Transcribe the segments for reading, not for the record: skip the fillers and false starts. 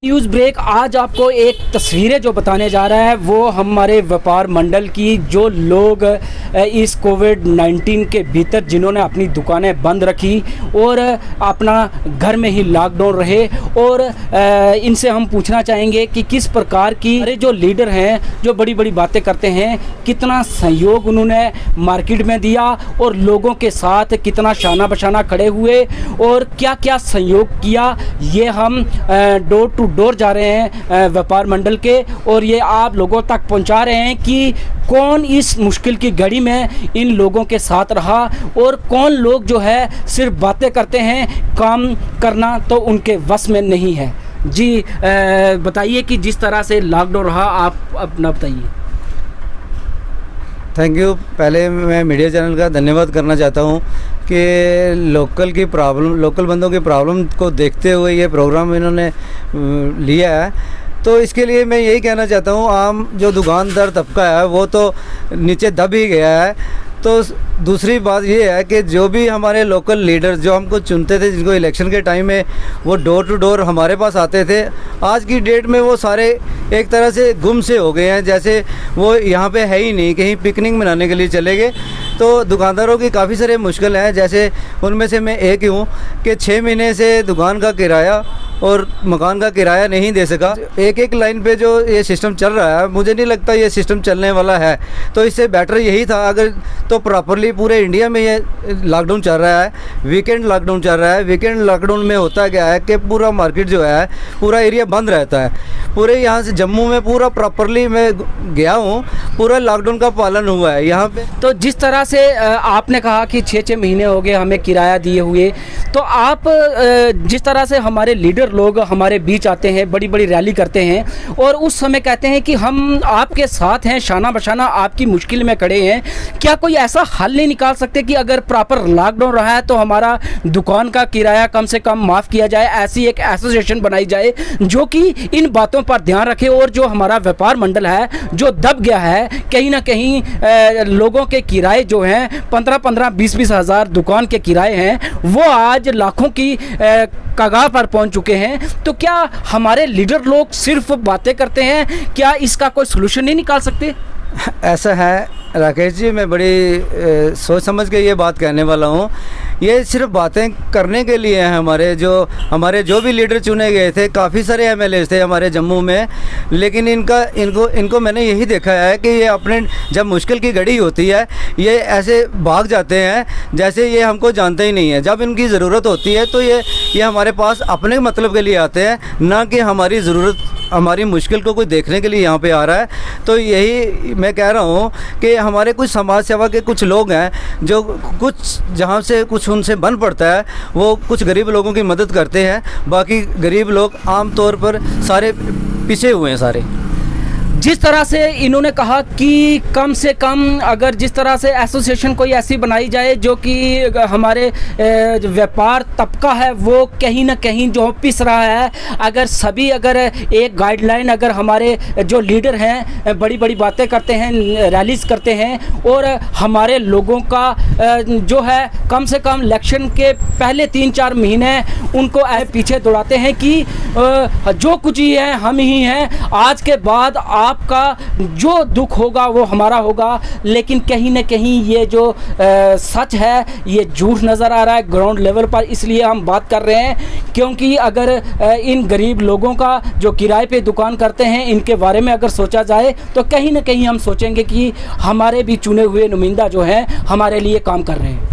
News break आज आपको एक तस्वीरें जो बताने जा रहा है वो हमारे व्यापार मंडल की, जो लोग इस कोविड-19 के भीतर जिन्होंने अपनी दुकानें बंद रखी और अपना घर में ही लॉकडाउन रहे, और इनसे हम पूछना चाहेंगे कि किस प्रकार की अरे जो लीडर हैं जो बड़ी बड़ी बातें करते हैं, कितना सहयोग उन्होंने मार्केट में दिया और लोगों के साथ कितना शाना बशाना खड़े हुए और क्या क्या सहयोग किया, ये हम डोर टू डोर जा रहे हैं व्यापार मंडल के, और ये आप लोगों तक पहुंचा रहे हैं कि कौन इस मुश्किल की घड़ी में इन लोगों के साथ रहा और कौन लोग जो है सिर्फ बातें करते हैं, काम करना तो उनके वश में नहीं है। जी बताइए कि जिस तरह से लॉकडाउन रहा, आप अपना बताइए। Thank you. पहले मैं मीडिया चैनल का धन्यवाद करना चाहता हूँ कि लोकल बंदों की प्रॉब्लम को देखते हुए ये प्रोग्राम इन्होंने लिया है। तो इसके लिए मैं यही कहना चाहता हूँ, आम जो दुकानदार तबका है वो तो नीचे दब ही गया है। तो दूसरी बात ये है कि जो भी हमारे लोकल लीडर्स जो हमको चुनते थे, जिनको इलेक्शन के टाइम में वो डोर टू डोर हमारे पास आते थे, आज की डेट में वो सारे एक तरह से गुम से हो गए हैं, जैसे वो यहाँ पे है ही नहीं, कहीं पिकनिक मनाने के लिए चले गए। तो दुकानदारों की काफ़ी सारे मुश्किल हैं, जैसे उनमें से मैं एक ही हूँ कि 6 महीने से दुकान का किराया और मकान का किराया नहीं दे सका। एक लाइन पे जो ये सिस्टम चल रहा है, मुझे नहीं लगता ये सिस्टम चलने वाला है। तो इससे बेटर यही था अगर तो प्रॉपरली पूरे इंडिया में ये लॉकडाउन चल रहा है, वीकेंड लॉकडाउन चल रहा है। वीकेंड लॉकडाउन में होता क्या है कि पूरा मार्केट जो है, पूरा एरिया बंद रहता है। पूरे यहाँ से जम्मू में पूरा प्रॉपरली मैं गया हूँ, पूरा लॉकडाउन का पालन हुआ है यहाँ पे। तो जिस तरह से आपने कहा कि 6 महीने हो गए हमें किराया दिए हुए, तो आप जिस तरह से हमारे लीडर लोग हमारे बीच आते हैं, बड़ी बड़ी रैली करते हैं और उस समय कहते हैं कि हम आपके साथ हैं, शाना बशाना आपकी मुश्किल में खड़े हैं, क्या कोई ऐसा हल नहीं निकाल सकते कि अगर प्रॉपर लॉकडाउन रहा है तो हमारा दुकान का किराया कम से कम माफ़ किया जाए? ऐसी एक एसोसिएशन बनाई जाए जो कि इन बातों पर ध्यान रखे, और जो हमारा व्यापार मंडल है जो दब गया है, कहीं ना कहीं लोगों के किराए जो हैं 15-15, 20-20 हज़ार दुकान के किराए हैं, वो आज लाखों की कगार पर पहुंच चुके हैं। तो क्या हमारे लीडर लोग सिर्फ बातें करते हैं, क्या इसका कोई सलूशन नहीं निकाल सकते? ऐसा है राकेश जी, मैं बड़ी सोच समझ के ये बात कहने वाला हूँ। ये सिर्फ बातें करने के लिए हैं। हमारे जो भी लीडर चुने गए थे, काफ़ी सारे एमएलए थे हमारे जम्मू में, लेकिन इनको मैंने यही देखा है कि ये अपने जब मुश्किल की घड़ी होती है ये ऐसे भाग जाते हैं जैसे ये हमको जानते ही नहीं है। जब इनकी ज़रूरत होती है तो ये हमारे पास अपने मतलब के लिए आते हैं, ना कि हमारी ज़रूरत, हमारी मुश्किल को कोई देखने के लिए यहाँ पे आ रहा है। तो यही मैं कह रहा हूँ कि हमारे कुछ समाज सेवा के कुछ लोग हैं जो कुछ जहाँ से कुछ उनसे बन पड़ता है वो कुछ गरीब लोगों की मदद करते हैं। बाकी गरीब लोग आम तौर पर सारे पीछे हुए हैं सारे। जिस तरह से इन्होंने कहा कि कम से कम अगर जिस तरह से एसोसिएशन कोई ऐसी बनाई जाए जो कि हमारे व्यापार तबका है वो कहीं ना कहीं जो पिस रहा है, अगर एक गाइडलाइन, अगर हमारे जो लीडर हैं बड़ी बड़ी बातें करते हैं, रैलीज करते हैं और हमारे लोगों का जो है कम से कम इलेक्शन के पहले 3-4 महीने उनको पीछे दौड़ाते हैं कि जो कुछ ही है हम ही हैं, आज के बाद आपका जो दुख होगा वो हमारा होगा। लेकिन कहीं ना कहीं ये जो सच है ये झूठ नज़र आ रहा है ग्राउंड लेवल पर। इसलिए हम बात कर रहे हैं क्योंकि अगर इन गरीब लोगों का जो किराए पे दुकान करते हैं इनके बारे में अगर सोचा जाए तो कहीं ना कहीं हम सोचेंगे कि हमारे भी चुने हुए नुमाइंदा जो हैं हमारे लिए काम कर रहे हैं।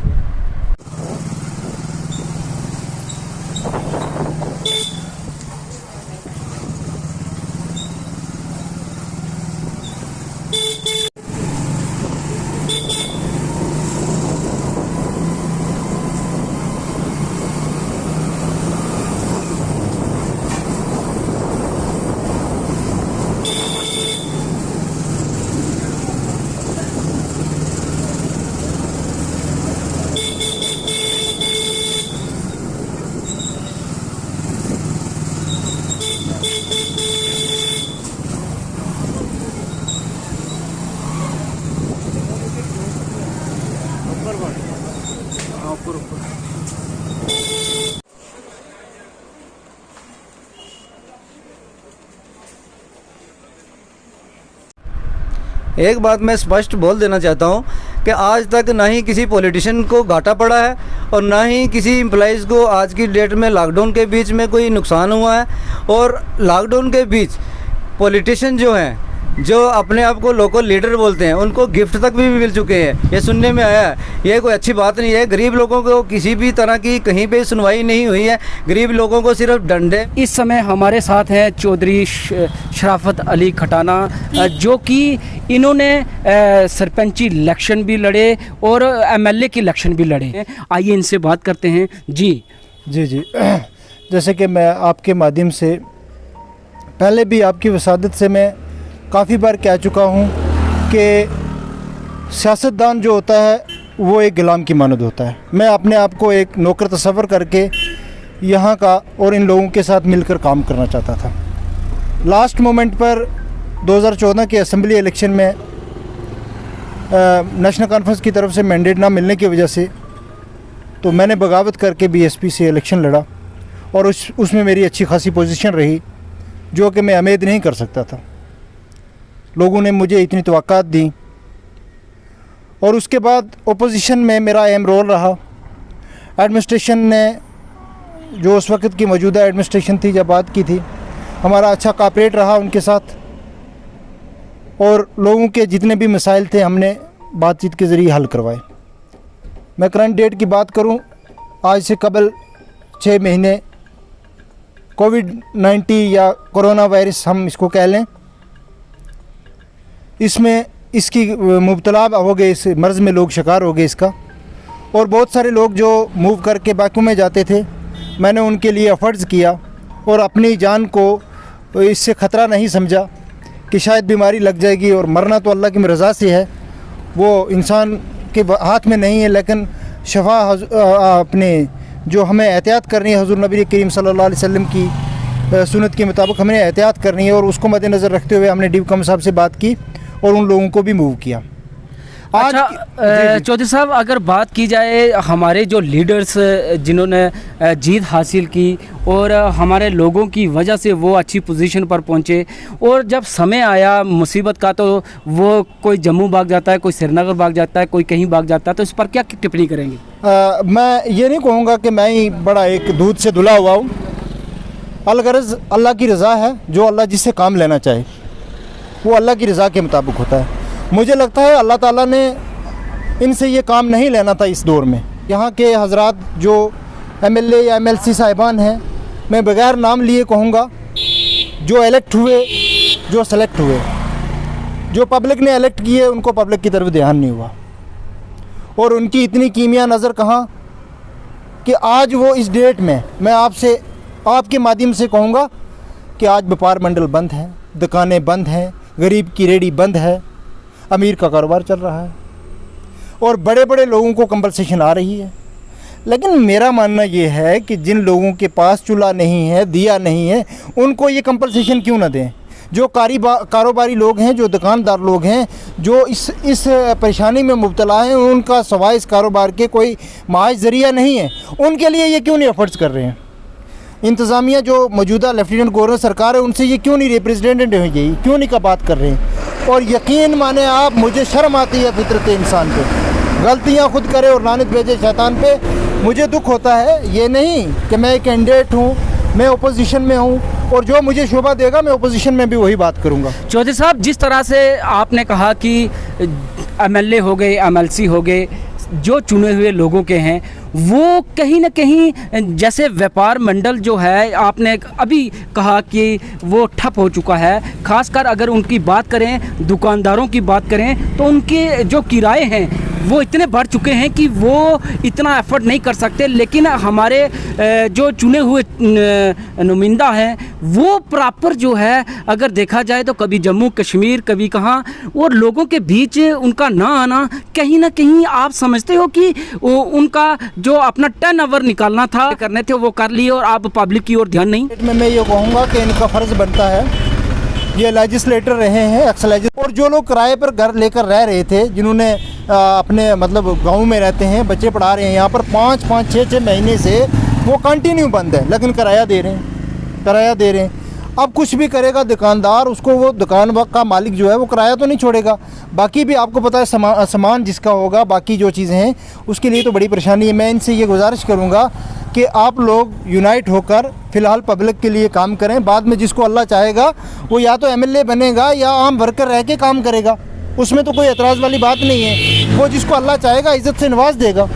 एक बात मैं स्पष्ट बोल देना चाहता हूँ कि आज तक ना ही किसी पॉलिटिशियन को घाटा पड़ा है और ना ही किसी एम्प्लॉइज़ को आज की डेट में लॉकडाउन के बीच में कोई नुकसान हुआ है। और लॉकडाउन के बीच पॉलिटिशियन जो हैं, जो अपने आप को लोकल लीडर बोलते हैं, उनको गिफ्ट तक भी मिल चुके हैं। ये सुनने में आया है। ये कोई अच्छी बात नहीं है। गरीब लोगों को किसी भी तरह की कहीं पे सुनवाई नहीं हुई है। गरीब लोगों को सिर्फ डंडे। इस समय हमारे साथ हैं चौधरी शराफत अली खटाना, जो कि इन्होंने सरपंची इलेक्शन भी लड़े और एमएलए की इलेक्शन भी लड़े। आइए इनसे बात करते हैं। जी जी जैसे कि मैं आपके माध्यम से पहले भी आपकी वसादत से मैं काफ़ी बार कह चुका हूँ कि सियासतदान जो होता है वो एक गुलाम की मानद होता है। मैं अपने आप को एक नौकर तस्वर करके यहाँ का और इन लोगों के साथ मिलकर काम करना चाहता था। लास्ट मोमेंट पर 2014 के असेंबली इलेक्शन में नेशनल कॉन्फ्रेंस की तरफ से मैंडेट ना मिलने की वजह से तो मैंने बगावत करके बीएसपी से इलेक्शन लड़ा और उसमें मेरी अच्छी खासी पोजीशन रही, जो कि मैं उम्मीद नहीं कर सकता था। लोगों ने मुझे इतनी तवक्कात दी और उसके बाद ओपोजिशन में मेरा अहम रोल रहा। एडमिनिस्ट्रेशन ने, जो उस वक्त की मौजूदा एडमिनिस्ट्रेशन थी जब बात की थी, हमारा अच्छा कॉपरेट रहा उनके साथ और लोगों के जितने भी मसाइल थे हमने बातचीत के ज़रिए हल करवाए। मैं करंट डेट की बात करूं, आज से कबल 6 महीने कोविड-19 या कोरोना वायरस हम इसको कह लें, इसमें इसकी मुब्तला हो गए, इस मर्ज़ में लोग शिकार हो गए इसका। और बहुत सारे लोग जो मूव करके बाकी में जाते थे, मैंने उनके लिए एफर्ट्स किया और अपनी जान को इससे ख़तरा नहीं समझा कि शायद बीमारी लग जाएगी और मरना तो अल्लाह की रज़ा से है, वो इंसान के हाथ में नहीं है। लेकिन शफा अपने जो हमें एहतियात करनी है, हुज़ूर नबी करीम सल्लल्लाहु अलैहि वसल्लम की सुन्नत के मुताबिक हमें एहतियात करनी है और उसको मद्देनज़र रखते हुए हमने डीव साहब से बात की और उन लोगों को भी मूव किया। आज चौधरी साहब, अगर बात की जाए हमारे जो लीडर्स जिन्होंने जीत हासिल की और हमारे लोगों की वजह से वो अच्छी पोजीशन पर पहुंचे, और जब समय आया मुसीबत का तो वो कोई जम्मू भाग जाता है, कोई श्रीनगर भाग जाता है, कोई कहीं भाग जाता है, तो इस पर क्या टिप्पणी करेंगे? मैं ये नहीं कहूँगा कि मैं ही बड़ा एक दूध से धुला हुआ हूँ। अलगरज अल्लाह की रज़ा है, जो अल्लाह जिससे काम लेना चाहे वो अल्लाह की रज़ा के मुताबिक होता है। मुझे लगता है अल्लाह ताला ने इनसे ये काम नहीं लेना था इस दौर में। यहाँ के हजरात जो एमएलए या एमएलसी साहिबान हैं, मैं बगैर नाम लिए कहूँगा, जो इलेक्ट हुए, जो सेलेक्ट हुए, जो पब्लिक ने इलेक्ट किए, उनको पब्लिक की तरफ ध्यान नहीं हुआ और उनकी इतनी कीमिया नज़र कहाँ कि आज वो इस डेट में, मैं आपसे आपके माध्यम से कहूँगा कि आज व्यापार मंडल बंद है, दुकानें बंद हैं, गरीब की रेडी बंद है, अमीर का कारोबार चल रहा है और बड़े बड़े लोगों को कंपनसेशन आ रही है। लेकिन मेरा मानना ये है कि जिन लोगों के पास चूल्हा नहीं है, दिया नहीं है, उनको ये कंपनसेशन क्यों ना दें। जो कारोबारी लोग हैं, जो दुकानदार लोग हैं, जो इस परेशानी में मुब्तला हैं, उनका सवाए इस कारोबार के कोई माश ज़रिया नहीं है, उनके लिए ये क्यों नहीं एफर्ट्स कर रहे हैं। इंतज़ामिया जो मौजूदा लेफ्टिनेंट गवर्नर सरकार है, उनसे ये क्यों नहीं रिप्रेजेंटेटिव हुई गई, क्यों नहीं का बात कर रहे हैं। और यकीन माने आप, मुझे शर्म आती है फितरत इंसान पे, गलतियां खुद करे और लानत भेजे शैतान पे। मुझे दुख होता है, ये नहीं कि मैं एक कैंडिडेट हूँ, मैं ओपोजिशन में हूँ और जो मुझे शोभा देगा मैं ओपोजिशन में भी वही बात करूँगा। चौधरी साहब, जिस तरह से आपने कहा कि एमएलए हो गए, एमएलसी हो गए, जो चुने हुए लोगों के हैं, वो कहीं ना कहीं जैसे व्यापार मंडल जो है, आपने अभी कहा कि वो ठप हो चुका है। खासकर अगर उनकी बात करें, दुकानदारों की बात करें, तो उनके जो किराए हैं वो इतने बढ़ चुके हैं कि वो इतना एफर्ट नहीं कर सकते। लेकिन हमारे जो चुने हुए नुमाइंदा हैं, वो प्रॉपर जो है, अगर देखा जाए तो कभी जम्मू कश्मीर, कभी कहाँ, और लोगों के बीच उनका ना आना, कहीं ना कहीं आप समझते हो कि उनका जो अपना टर्नओवर निकालना था, करने थे, वो कर लिए और आप पब्लिक की ओर ध्यान नहीं। मैं ये कहूँगा कि इनका फ़र्ज़ बनता है, ये लेजिस्लेटर रहे हैं, और जो लोग किराए पर घर लेकर रह रहे थे, जिन्होंने अपने मतलब गांव में रहते हैं, बच्चे पढ़ा रहे हैं, यहाँ पर 5-5, 6-6 महीने से वो कंटिन्यू बंद है, लेकिन किराया दे रहे हैं। अब कुछ भी करेगा दुकानदार, उसको वो दुकान का मालिक जो है वो किराया तो नहीं छोड़ेगा। बाकी भी आपको पता है सामान जिसका होगा, बाकी जो चीज़ें हैं उसके लिए तो बड़ी परेशानी है। मैं इनसे ये गुजारिश करूँगा कि आप लोग यूनाइट होकर फ़िलहाल पब्लिक के लिए काम करें। बाद में जिसको अल्लाह चाहेगा वो या तो MLA बनेगा या आम वर्कर रह के काम करेगा, उसमें तो कोई एतराज़ वाली बात नहीं है। वो जिसको अल्लाह चाहेगा इज़्ज़त से नवाज देगा,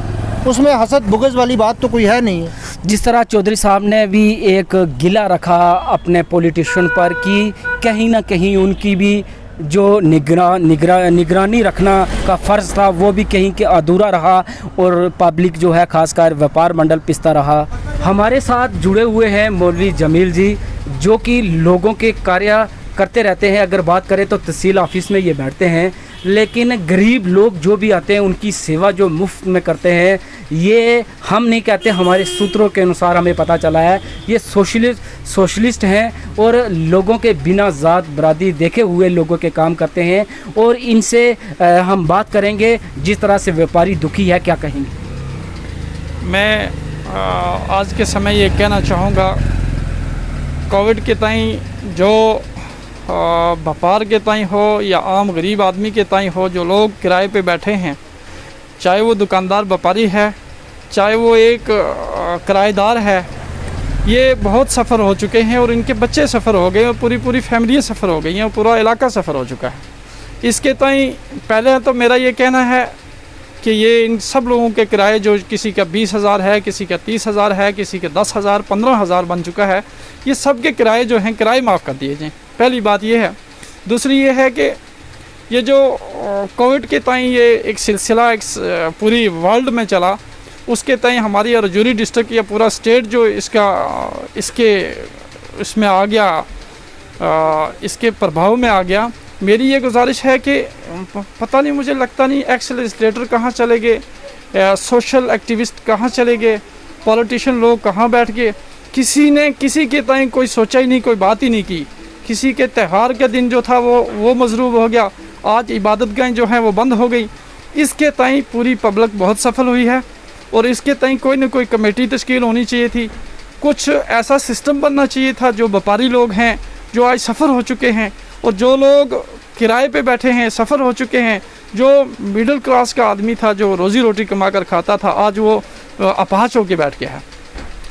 उसमें हसद बुग़्ज़ वाली बात तो कोई है नहीं है। जिस तरह चौधरी साहब ने भी एक गिला रखा अपने पॉलिटिशियन पर कि कहीं ना कहीं उनकी भी जो निगरानी रखना का फ़र्ज़ था वो भी कहीं के अधूरा रहा और पब्लिक जो है ख़ासकर व्यापार मंडल पिसता रहा। हमारे साथ जुड़े हुए हैं मौलवी जमील जी, जो कि लोगों के कार्य करते रहते हैं। अगर बात करें तो तहसील ऑफिस में ये बैठते हैं, लेकिन गरीब लोग जो भी आते हैं उनकी सेवा जो मुफ्त में करते हैं, ये हम नहीं कहते, हमारे सूत्रों के अनुसार हमें पता चला है ये सोशलिस्ट हैं और लोगों के बिना ज़ात बरादरी देखे हुए लोगों के काम करते हैं। और इनसे हम बात करेंगे जिस तरह से व्यापारी दुखी है, क्या कहेंगे। मैं आज के समय ये कहना चाहूँगा, कोविड के ताईं जो व्यापार के ताईं हो या आम गरीब आदमी के ताईं हो, जो लोग किराए पे बैठे हैं, चाहे वो दुकानदार व्यापारी है, चाहे वो एक किराएदार है, ये बहुत सफ़र हो चुके हैं और इनके बच्चे सफ़र हो गए और पूरी फैमिली सफ़र हो गई हैं और पूरा इलाका सफ़र हो चुका है। इसके ताईं पहले तो मेरा ये कहना है कि ये इन सब लोगों के किराए, जो किसी का 20,000 है, किसी का 30,000 है, किसी के 10,000 15,000 बन चुका है, ये सब के किराए जो हैं किराए माफ़ कर दिए जाएँ। पहली बात ये है। दूसरी ये है कि ये जो कोविड के ताईं ये एक सिलसिला एक पूरी वर्ल्ड में चला, उसके ताईं हमारी रजौरी डिस्ट्रिक्ट या पूरा स्टेट जो इसमें आ गया, इसके प्रभाव में आ गया। मेरी ये गुजारिश है कि पता नहीं, मुझे लगता नहीं एक्स लेजिस्लेटर कहाँ चले गए, सोशल एक्टिविस्ट कहाँ चले गए, पॉलिटिशियन लोग कहाँ बैठ गए। किसी ने किसी के ताईं कोई सोचा ही नहीं, कोई बात ही नहीं की। किसी के त्यौहार के दिन जो था वो मजरूब हो गया। आज इबादतगाहें जो हैं वो बंद हो गई। इसके ताईं पूरी पब्लिक बहुत सफल हुई है और इसके ताईं कोई ना कोई कमेटी तश्कील होनी चाहिए थी। कुछ ऐसा सिस्टम बनना चाहिए था, जो व्यापारी लोग हैं जो आज सफ़र हो चुके हैं और जो लोग किराए पे बैठे हैं सफ़र हो चुके हैं, जो मिडिल क्लास का आदमी था जो रोज़ी रोटी कमा कर खाता था, आज वो अपाहज होकर बैठ गया है।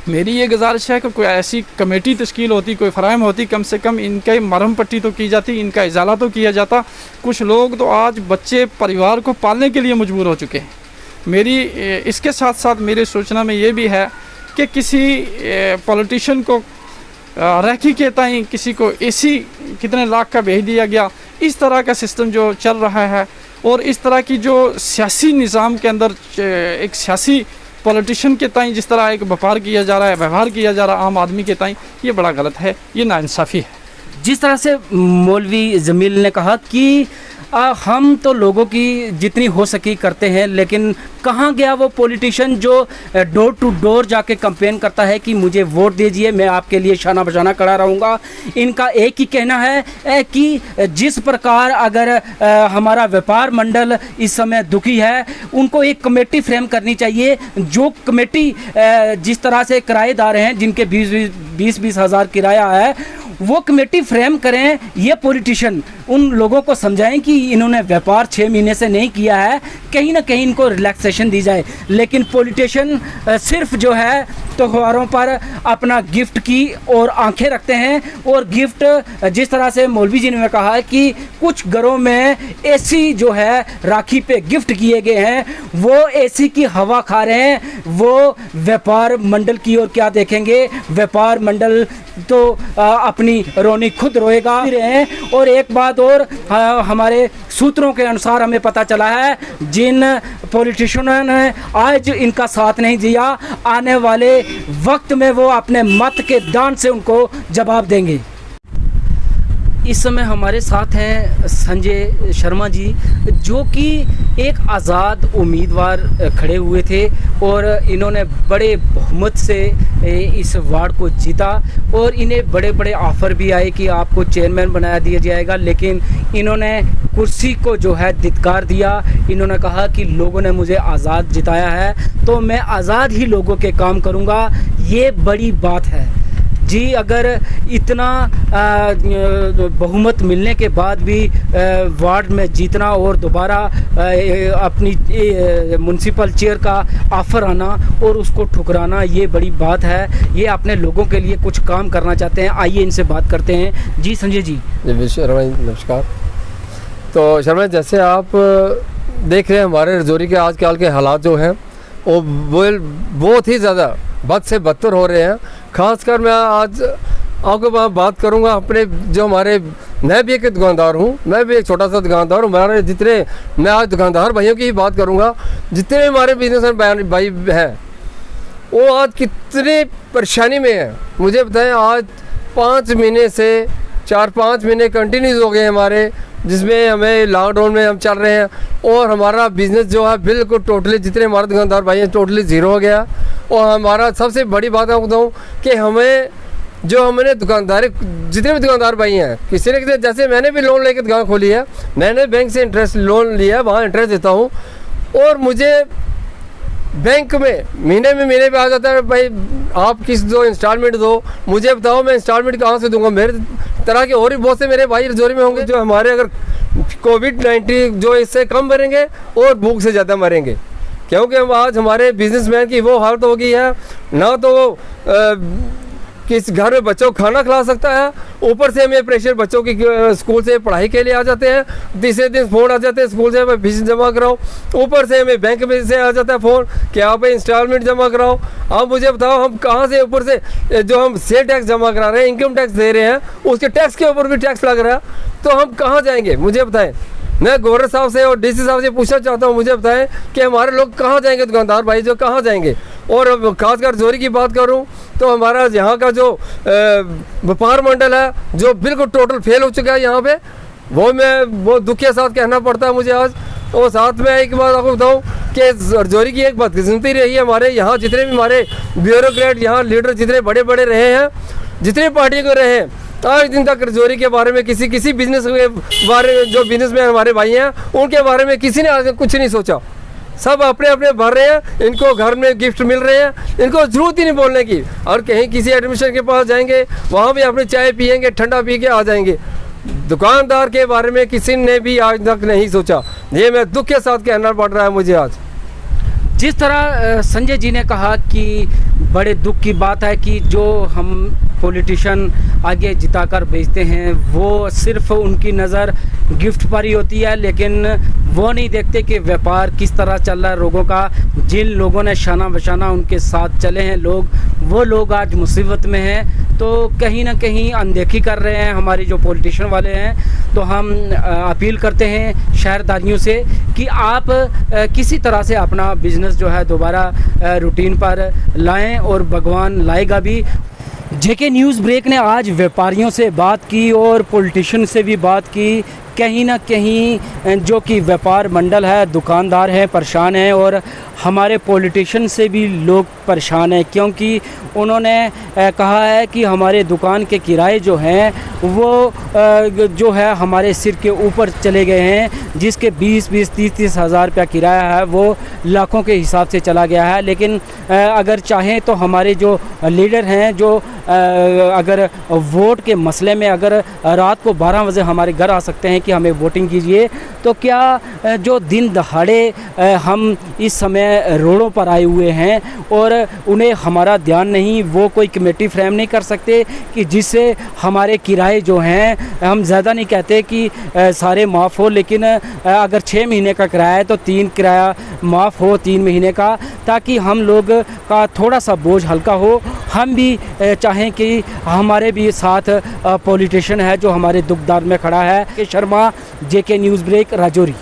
मेरी ये गुजारिश है कि कोई ऐसी कमेटी तश्कील होती, कोई फ़राहम होती, कम से कम इनका मरहम पट्टी तो की जाती, इनका इजाला तो किया जाता। कुछ लोग तो आज बच्चे परिवार को पालने के लिए मजबूर हो चुके हैं। मेरी इसके साथ साथ मेरी सूचना में ये भी है कि किसी पॉलिटिशियन को रैखी के ताईं किसी को AC कितने लाख का भेज दिया गया। इस तरह का सिस्टम जो चल रहा है और इस तरह की जो सियासी निज़ाम के अंदर एक सियासी पॉलिटिशियन के ताईं जिस तरह एक व्यापार किया जा रहा है, व्यवहार किया जा रहा है आम आदमी के ताईं, ये बड़ा गलत है, ये नाइंसाफ़ी है। जिस तरह से मौलवी जमील ने कहा कि हम तो लोगों की जितनी हो सकी करते हैं, लेकिन कहाँ गया वो पॉलिटिशियन जो डोर टू डोर जाके कंपेन करता है कि मुझे वोट दीजिए, मैं आपके लिए शाना बशाना खड़ा रहूँगा। इनका एक ही कहना है कि जिस प्रकार अगर हमारा व्यापार मंडल इस समय दुखी है, उनको एक कमेटी फ्रेम करनी चाहिए। जो कमेटी जिस तरह से किराएदार हैं जिनके 20-20 हज़ार किराया है, वो कमेटी फ्रेम करें। ये पॉलिटिशियन उन लोगों को समझाएं कि इन्होंने व्यापार 6 महीने से नहीं किया है, कहीं ना कहीं इनको रिलैक्सेशन दी जाए। लेकिन पॉलिटिशियन सिर्फ जो है त्योहारों पर अपना गिफ्ट की और आंखें रखते हैं। और गिफ्ट जिस तरह से मौलवी जी ने कहा है कि कुछ घरों में AC जो है राखी पे गिफ्ट किए गए हैं, वो AC की हवा खा रहे हैं, वो व्यापार मंडल की ओर क्या देखेंगे। व्यापार मंडल तो अपनी रोनी खुद रोएगा। और एक बात और, हमारे सूत्रों के अनुसार हमें पता चला है जिन पॉलिटिशियनों ने आज इनका साथ नहीं दिया, आने वाले वक्त में वो अपने मत के दान से उनको जवाब देंगे। इस समय हमारे साथ हैं संजय शर्मा जी, जो कि एक आज़ाद उम्मीदवार खड़े हुए थे और इन्होंने बड़े बहुमत से इस वार्ड को जीता और इन्हें बड़े बड़े ऑफ़र भी आए कि आपको चेयरमैन बनाया दिया जाएगा। लेकिन इन्होंने कुर्सी को जो है धिक्कार दिया। इन्होंने कहा कि लोगों ने मुझे आज़ाद जिताया है तो मैं आज़ाद ही लोगों के काम करूँगा। ये बड़ी बात है। जी अगर इतना बहुमत मिलने के बाद भी वार्ड में जीतना और दोबारा अपनी म्युनिसिपल चेयर का ऑफर आना और उसको ठुकराना, ये बड़ी बात है। ये अपने लोगों के लिए कुछ काम करना चाहते हैं। आइए इनसे बात करते हैं। जी संजय जी। शर्मा नमस्कार। तो शर्मा, जैसे आप देख रहे हैं हमारे रजौरी के आजकल के हालात जो हैं वो बहुत ही ज़्यादा बद से बदतर हो रहे हैं। ख़ासकर मैं आज आपके पास बात करूंगा अपने जो हमारे, मैं भी एक दुकानदार हूं, मैं भी एक छोटा सा दुकानदार हूं। हमारे जितने, मैं आज दुकानदार भाइयों की ही बात करूंगा, जितने हमारे बिजनेसमैन भाई हैं वो आज कितनी परेशानी में हैं। मुझे बताएं, आज 5 महीने से 4-5 महीने कंटिन्यूस हो गए हमारे, जिसमें हमें लॉकडाउन में हम चल रहे हैं और हमारा बिज़नेस जो है बिल्कुल टोटली, जितने हमारे दुकानदार भाई हैं टोटली ज़ीरो हो गया। और हमारा सबसे बड़ी बात मैं बताऊँ कि हमें जो हमने दुकानदारी, जितने भी दुकानदार भाई हैं, किसी न किसी, जैसे मैंने भी लोन लेकर दुकान खोली है, मैंने बैंक से इंटरेस्ट लोन लिया है, वहाँ इंटरेस्ट देता हूँ और मुझे बैंक में महीने पे आ जाता है, भाई आप किस दो इंस्टॉलमेंट दो, मुझे बताओ मैं इंस्टॉलमेंट कहाँ से दूंगा। मेरे तरह के और भी बहुत से मेरे भाई रजौरी में होंगे जो हमारे अगर कोविड-19 जो इससे कम मरेंगे और भूख से ज़्यादा मरेंगे, क्योंकि हम आज हमारे बिजनेसमैन की वो हालत हो गई है, ना तो वो किस घर में बच्चों को खाना खिला सकता है, ऊपर से हमें प्रेशर बच्चों की स्कूल से पढ़ाई के लिए आ जाते हैं, तीसरे दिन फ़ोन आ जाते हैं स्कूल से फीस जमा कराओ, ऊपर से हमें बैंक में से आ जाता है फ़ोन कि आप इंस्टॉलमेंट जमा कराओ। आप मुझे बताओ हम कहाँ से, ऊपर से जो हम सेल टैक्स जमा करा रहे हैं, इनकम टैक्स दे रहे हैं, उसके टैक्स के ऊपर भी टैक्स लग रहा है, तो हम कहाँ जाएंगे मुझे बताएं। मैं गवर्नर साहब से और डीसी साहब से पूछना चाहता हूँ, मुझे बताएं कि हमारे लोग कहाँ जाएंगे, दुकानदार भाई जो कहाँ जाएंगे। और खासकर रजौरी की बात करूँ तो हमारा यहाँ का जो व्यापार मंडल है जो बिल्कुल टोटल फेल हो चुका है यहाँ पे, वो मैं बहुत दुख के साथ कहना पड़ता है मुझे आज। और साथ में एक बात आपको बताऊँ कि रजौरी की एक बदकिस्मती रही है, हमारे यहाँ जितने भी हमारे ब्यूरोक्रेट, यहाँ लीडर जितने बड़े बड़े रहे हैं, जितने पार्टी के रहे हैं, आज दिन तक रजौरी के बारे में किसी बिजनेस के बारे में, जो बिजनेसमैन हमारे भाई हैं उनके बारे में किसी ने आज कुछ नहीं सोचा। सब अपने अपने भर रहे हैं, इनको घर में गिफ्ट मिल रहे हैं, इनको ज़रूरत ही नहीं बोलने की। और कहीं किसी एडमिशन के पास जाएंगे, वहाँ भी अपनी चाय पियेंगे, ठंडा पी के आ जाएंगे। दुकानदार के बारे में किसी ने भी आज तक नहीं सोचा। ये मैं दुख के साथ कहना पड़ रहा है मुझे आज। जिस तरह संजय जी ने कहा कि बड़े दुख की बात है कि जो हम पॉलिटिशियन आगे जिताकर भेजते हैं वो सिर्फ उनकी नज़र गिफ्ट पर ही होती है, लेकिन वो नहीं देखते कि व्यापार किस तरह चल रहा है लोगों का। जिन लोगों ने शाना बशाना उनके साथ चले हैं लोग, वो लोग आज मुसीबत में हैं, तो कहीं ना कहीं अनदेखी कर रहे हैं हमारे जो पॉलिटिशियन वाले हैं। तो हम अपील करते हैं शहरदारियों से कि आप किसी तरह से अपना बिज़नेस जो है दोबारा रूटीन पर लाएं और भगवान लाएगा भी। जेके न्यूज़ ब्रेक ने आज व्यापारियों से बात की और पॉलिटिशियन से भी बात की। कहीं ना कहीं जो कि व्यापार मंडल है, दुकानदार हैं, परेशान हैं और हमारे पॉलिटिशियन से भी लोग परेशान हैं, क्योंकि उन्होंने कहा है कि हमारे दुकान के किराए जो हैं वो जो है हमारे सिर के ऊपर चले गए हैं, जिसके 20-20, 30-30 हज़ार रुपया किराया है वो लाखों के हिसाब से चला गया है। लेकिन अगर चाहें तो हमारे जो लीडर हैं, जो अगर वोट के मसले में अगर रात को 12 बजे हमारे घर आ सकते हैं कि हमें वोटिंग कीजिए, तो क्या जो दिन दहाड़े हम इस समय रोडों पर आए हुए हैं और उन्हें हमारा ध्यान नहीं, वो कोई कमेटी फ्रेम नहीं कर सकते कि जिससे हमारे किराए जो हैं, हम ज़्यादा नहीं कहते कि सारे माफ़ हो, लेकिन अगर 6 महीने का किराया है तो 3 किराया माफ़ हो 3 महीने का, ताकि हम लोग का थोड़ा सा बोझ हल्का हो। हम भी चाहें कि हमारे भी साथ पॉलिटिशियन है जो हमारे दुखदार में खड़ा है। शर्मा, जेके न्यूज़ ब्रेक, राजौरी।